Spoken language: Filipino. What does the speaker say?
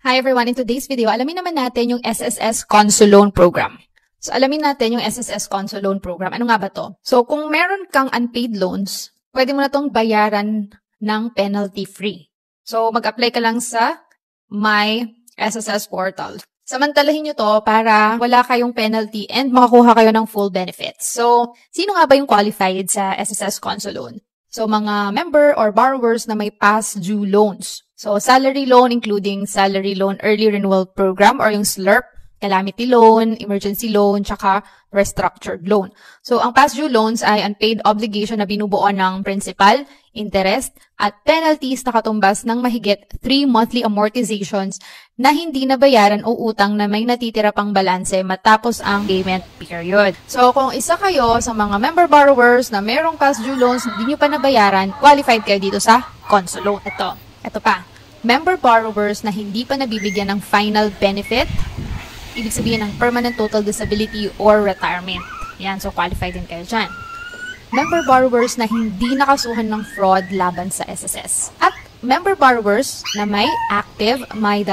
Hi everyone! In today's video, alamin naman natin yung SSS Consul Loan Program. So, alamin natin yung SSS Consul Loan Program. Ano nga ba to? So, kung meron kang unpaid loans, pwede mo na tong bayaran ng penalty-free. So, mag-apply ka lang sa My SSS Portal. Samantalahin nyo to para wala kayong penalty and makakuha kayo ng full benefits. So, sino nga ba yung qualified sa SSS Consul Loan? So, mga member or borrowers na may past due loans. So, salary loan including salary loan early renewal program or yung SLERP, calamity loan, emergency loan, tsaka restructured loan. So, ang past due loans ay unpaid obligation na binubuo ng principal, interest, at penalties na katumbas ng mahigit 3 monthly amortizations na hindi nabayaran o utang na may natitira pang balanse matapos ang payment period. So, kung isa kayo sa mga member borrowers na merong past due loans na hindi nyo pa nabayaran, qualified kayo dito sa Consul Loan. Ito pa. Member borrowers na hindi pa nabibigyan ng final benefit, ibig sabihin ng permanent total disability or retirement. Yan, so qualified din kayo dyan. Member borrowers na hindi nakasuhan ng fraud laban sa SSS. At member borrowers na may active My